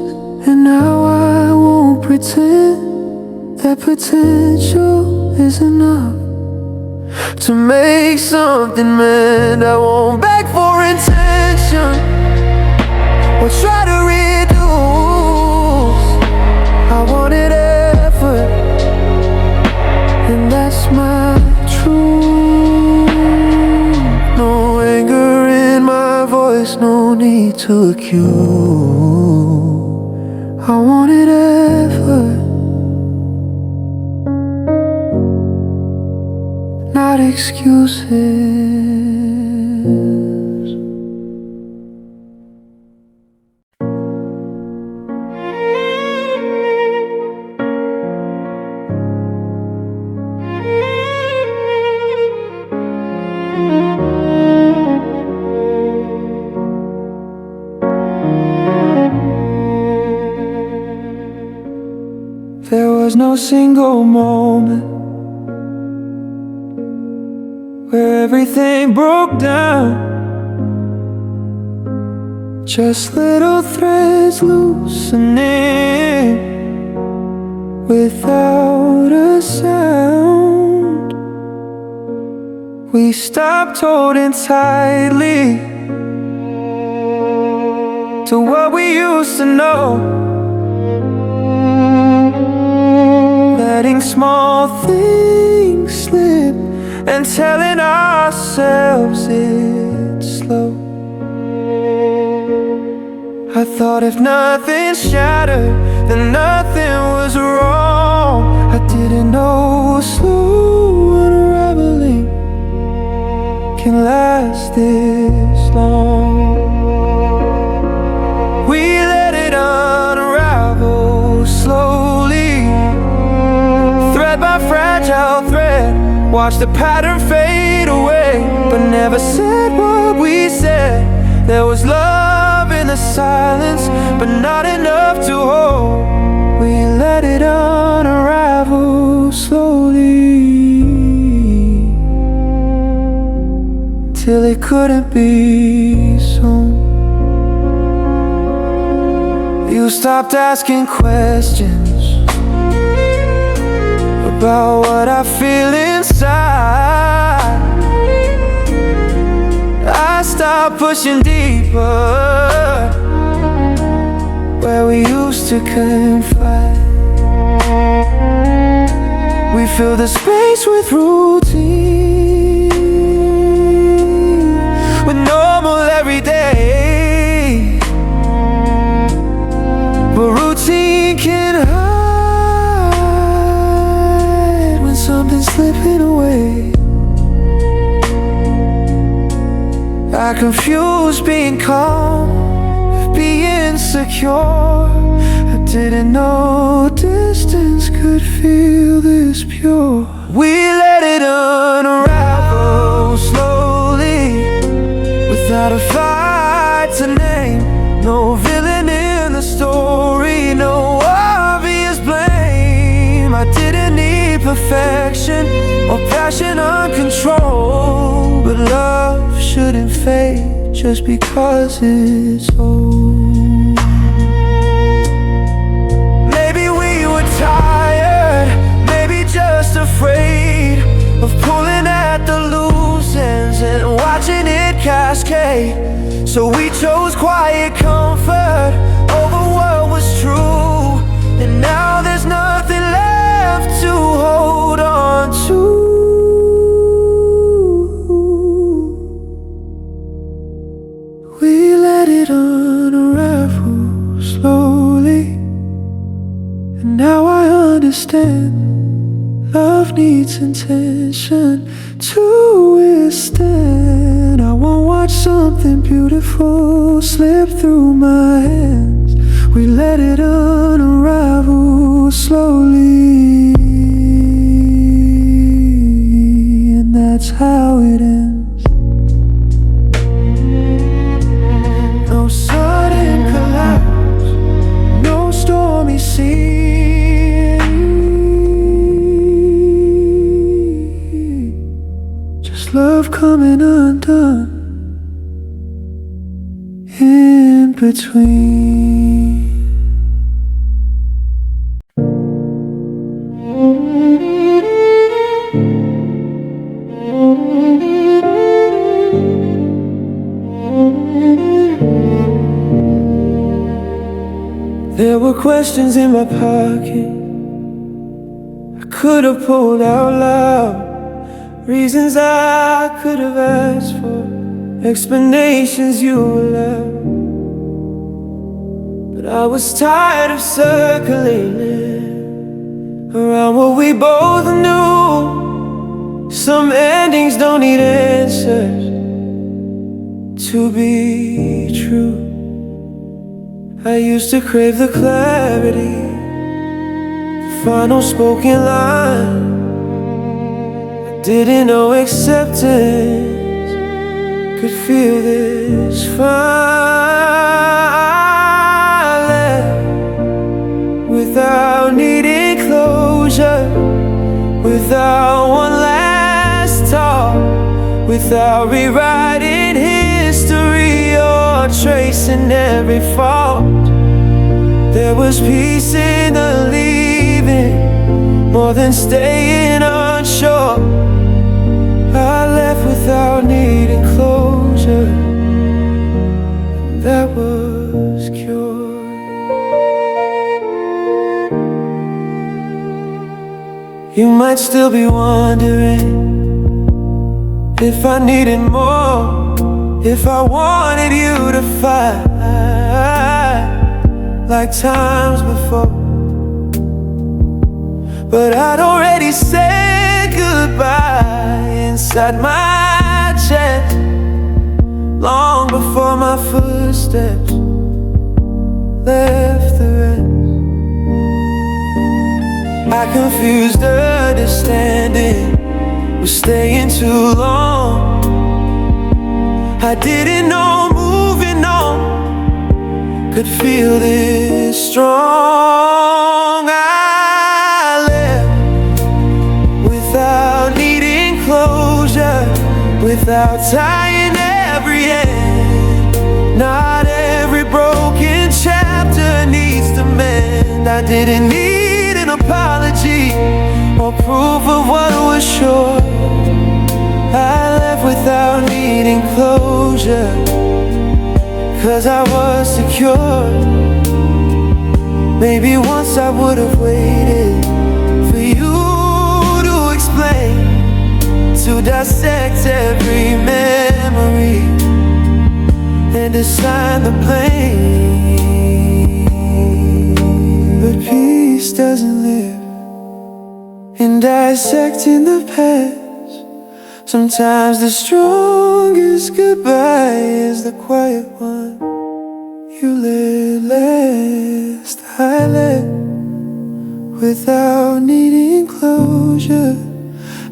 and now I won't pretend that potential is enough to make something mend. I won't beg for intention or try to reduce. I wanted effort, and that's my truth. No anger in my voice, no need to accuse. I I wanted effort, not excuses. There was no single moment where everything broke down. Just little threads loosening without a sound. We stopped holding tightly to what we used to know, letting small things slip and telling ourselves it's slow. I thought if nothing shattered, then nothing was wrong. I didn't know slow unraveling can last this long. We let it unravel slowly, thread by fragile thread, watch the pattern fade away, but never said what we said. There was love in the silence, but not enough to hold. We let it unravel slowly, till it couldn't be so. You stopped asking questions about what I feel inside. I stopped pushing deeper where we used to confide. We fill the space with routine, with normal everyday. But routine can hide when something's slipping away. I confused being calm with being secure. I didn't know distance could feel this pure. We let it unravel slowly, without a fight to name. No villain in the story, no obvious blame. I didn't need perfection or passion uncontrolled, but love shouldn't fade just because it's old. Maybe we were tired, maybe just afraid of pulling at the loose ends and watching it cascade. So we chose quiet comfort over what was true, and now there's nothing left to hold on to. We let it unravel slowly, and now I understand. Love needs intention to withstand. I won't watch something beautiful slip through my hands. We let it unravel slowly, and that's how it ends. No sudden collapse, no stormy sea. Love coming undone in between. There were questions in my pocket I could have pulled out loud, reasons I could have asked for, explanations you allowed. But I was tired of circling around what we both knew. Some endings don't need answers to be true. I used to crave the clarity, the final spoken line. I didn't know acceptance could feel this fine. Without needing closure, without one last talk, without rewriting history or tracing every fault. There was peace in the leaving, more than staying unsure. I left without needing closure, and that was cured. You might still be wondering if I needed more, if I wanted you to fight like times before. But I'd already said goodbye inside my chest, long before my footsteps left the rest. I confused understanding with staying too long. I didn't know moving on could feel this strong. I left without needing closure, without tying every end. Not every broken chapter needs to mend. I didn't need an apology or proof of what was sure. I left without needing closure, 'cause I was secure. Maybe once I would have waited for you to explain, to dissect every memory and assign the blame. But peace doesn't live in dissecting the past. Sometimes the strongest goodbye is the quiet one. You let last, I left without needing closure,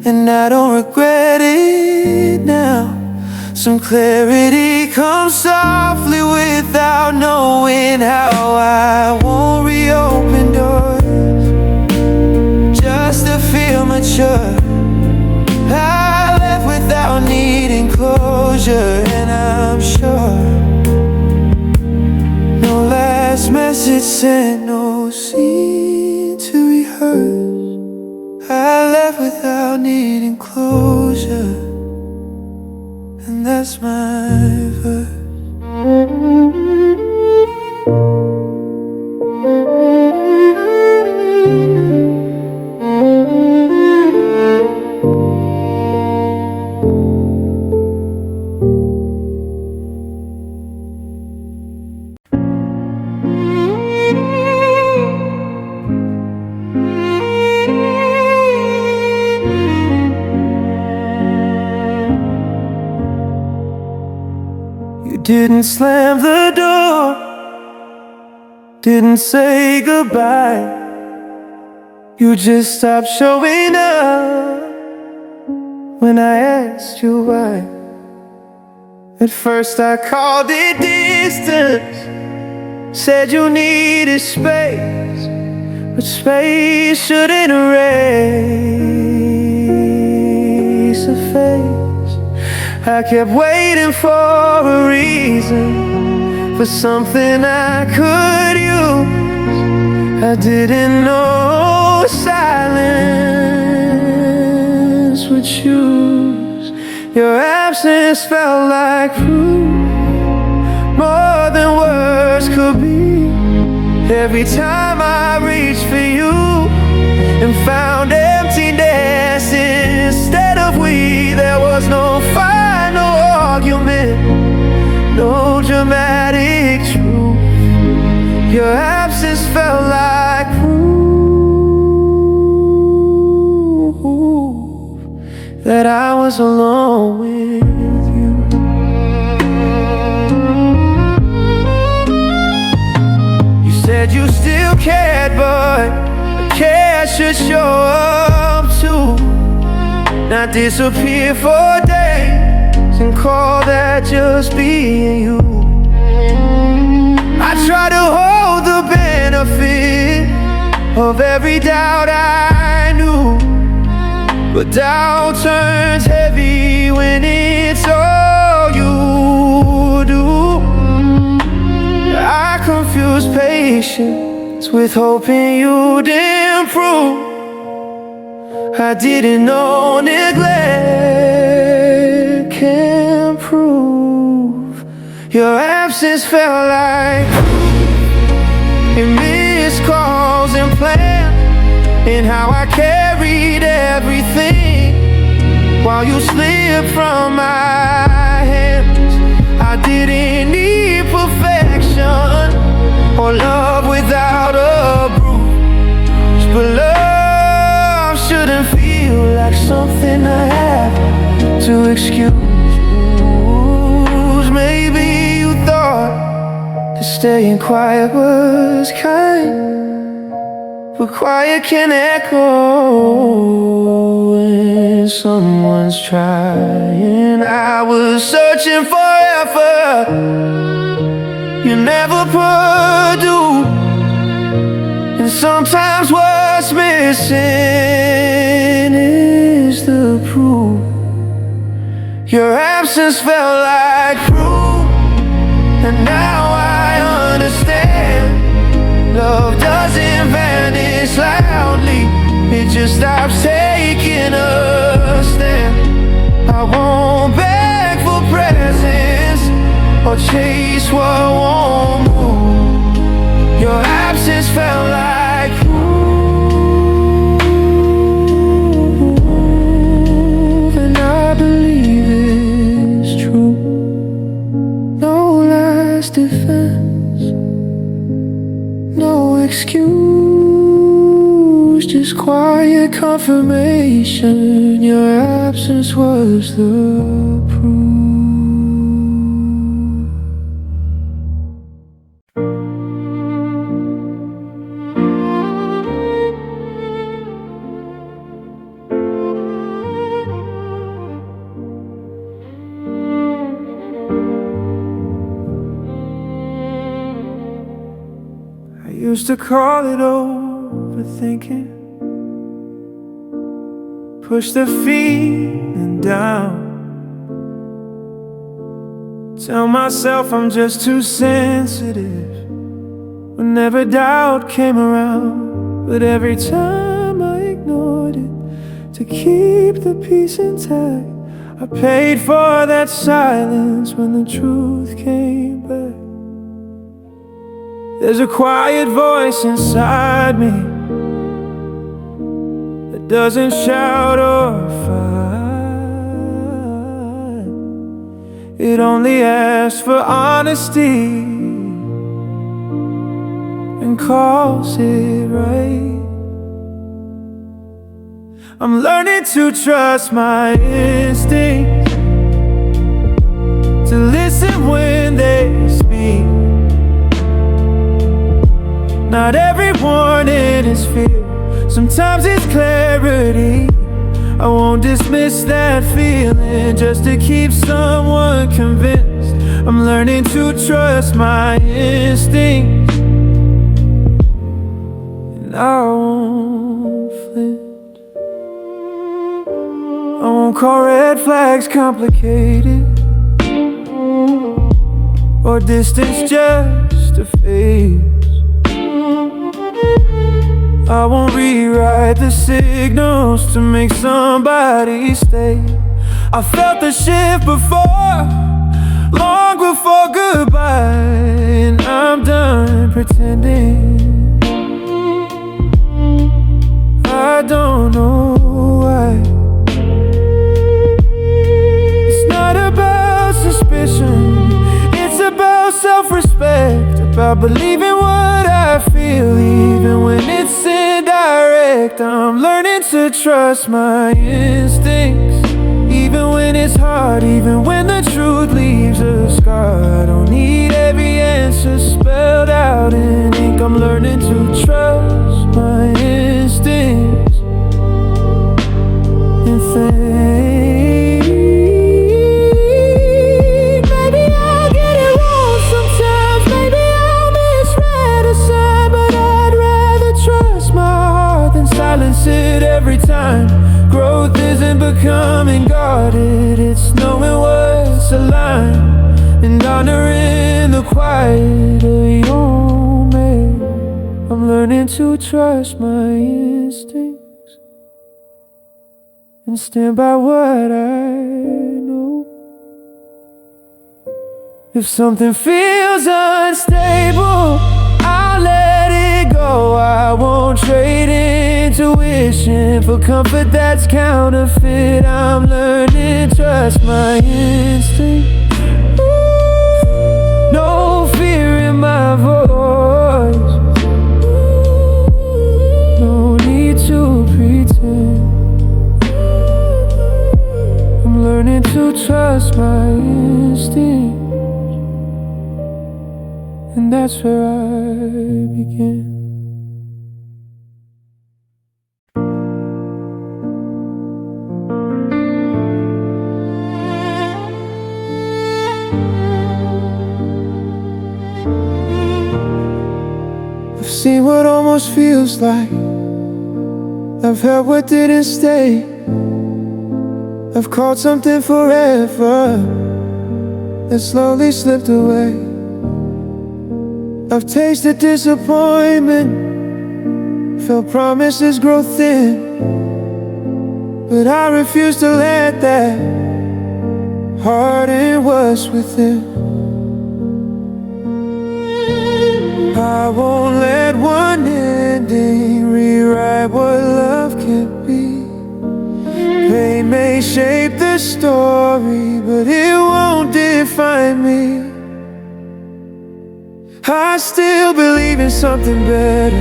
and I don't regret it now. Some clarity comes softly without knowing how. I won't reopen doors just to feel mature. I left without needing closure, and I'm sure no last message sent, no scene to rehearse. I left without needing closure, and that's my verse. Didn't slam the door, didn't say goodbye. You just stopped showing up when I asked you why. At first I called it distance, said you needed space, but space shouldn't erase a face. I kept waiting for a reason, for something I could use. I didn't know silence would choose. Your absence felt like proof, more than words could be. Every time I reached for you and found emptiness instead of we, there was no final argument, no dramatic truth. Your was alone with you. You said you still cared, but the care should show up too. Not disappear for days and call that just being you. I try to hold the benefit of every doubt I knew, but doubt turns heavy when it's all you do. I confuse patience with hoping you'd improve. I didn't know neglect can prove. Your absence felt like in missed calls and plans, and how I carried everything while you slipped from my hands. I didn't need perfection or love without a bruise, but love shouldn't feel like something I have to excuse. Maybe you thought that staying quiet was kind, but quiet can echo when someone's trying. I was searching for effort you never produce, and sometimes what's missing is the proof. Your absence felt like proof, and now I understand. Love doesn't vanish loudly, it just stops taking a stand. I won't beg for presents or chase what won't move. Your absence felt like proof, and I believe it's true. No last defense, no excuse, just quiet confirmation. Your absence was the proof. I used to call it overthinking, push the feeling down, tell myself I'm just too sensitive whenever doubt came around. But every time I ignored it to keep the peace intact, I paid for that silence when the truth came back. There's a quiet voice inside me that doesn't shout or fight. It only asks for honesty and calls it right. I'm learning to trust my instincts, to listen when they speak. Not every warning is fear, sometimes it's clarity. I won't dismiss that feeling just to keep someone convinced. I'm learning to trust my instincts, and I won't flinch. I won't call red flags complicated or distance just a phase. I won't rewrite the signals to make somebody stay. I felt the shift before, long before goodbye, and I'm done pretending. I don't know why. It's not about suspicion, it's about self-respect, about believing what I feel even when it's indirect. I'm learning to trust my instincts Even when it's hard, even when the truth leaves a scar. I don't need every answer spelled out in ink. I'm learning to trust my instincts and think. Maybe I'll get it wrong sometimes, maybe I'll misread a sign, but I'd rather trust my heart than silence it every time. Growth isn't becoming guarded, it's knowing what's aligned and honoring the quiet of your man. I'm learning to trust my instincts and stand by what I know. If something feels unstable, I'll let it go. I won't trade intuition for comfort that's counterfeit. I'm learning to trust my instinct. No fear in my voice, no need to pretend. I'm learning to trust my instinct, and that's where I begin. I've seen what almost feels like, I've heard what didn't stay, I've called something forever that slowly slipped away. I've tasted disappointment, felt promises grow thin, but I refuse to let that harden what's within. I won't let one ending rewrite what love can be. Pain may shape the story, but it won't define me. I still believe in something better,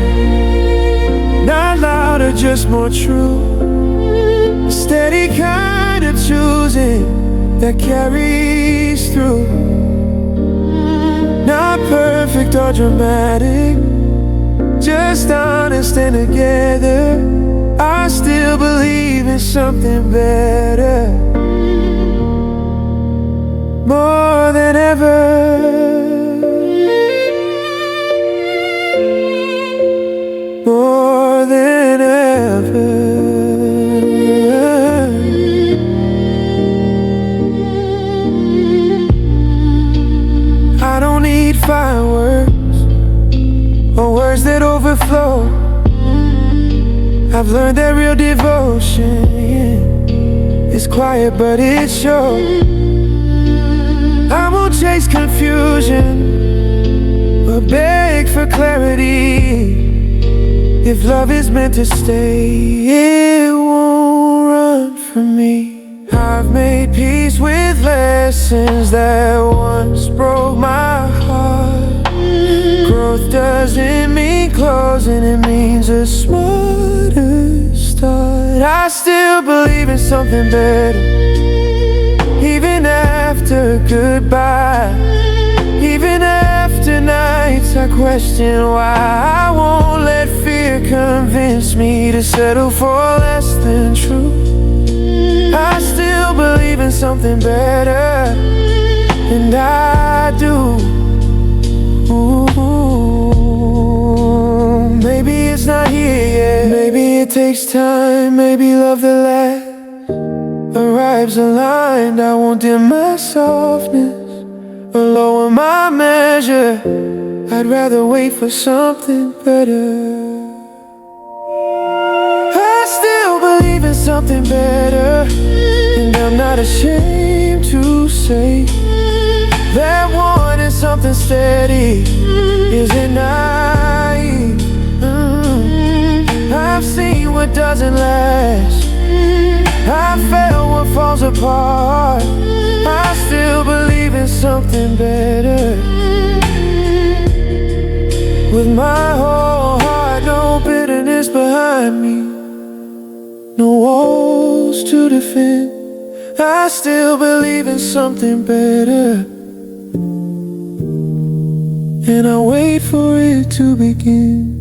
not louder, just more true. A steady kind of choosing that carries through. Not perfect or dramatic, just honest and together. I still believe in something better, more than ever. More than ever. I don't need fireworks or words that overflow. I've learned that real devotion is quiet, but it shows. I won't chase confusion or beg for clarity. If love is meant to stay, it won't run from me. I've made peace with lessons that once broke my heart. Growth doesn't mean closing, it means a smarter start. I still believe in something better, even after goodbye. Even after nights I question why. I won't let fear convince me to settle for less than true. I still believe in something better, and I do. Ooh, maybe it's not here yet, maybe it takes time, maybe love that lasts arrives aligned. I won't dim my softness or lower my measure. I'd rather wait for something better. I still believe in something better, and I'm not ashamed to say that wanting something steady isn't naive. I've seen what doesn't last, I felt what falls apart. I still believe in something better, with my whole heart. No bitterness behind me, no walls to defend. I still believe in something better, and I wait for it to begin.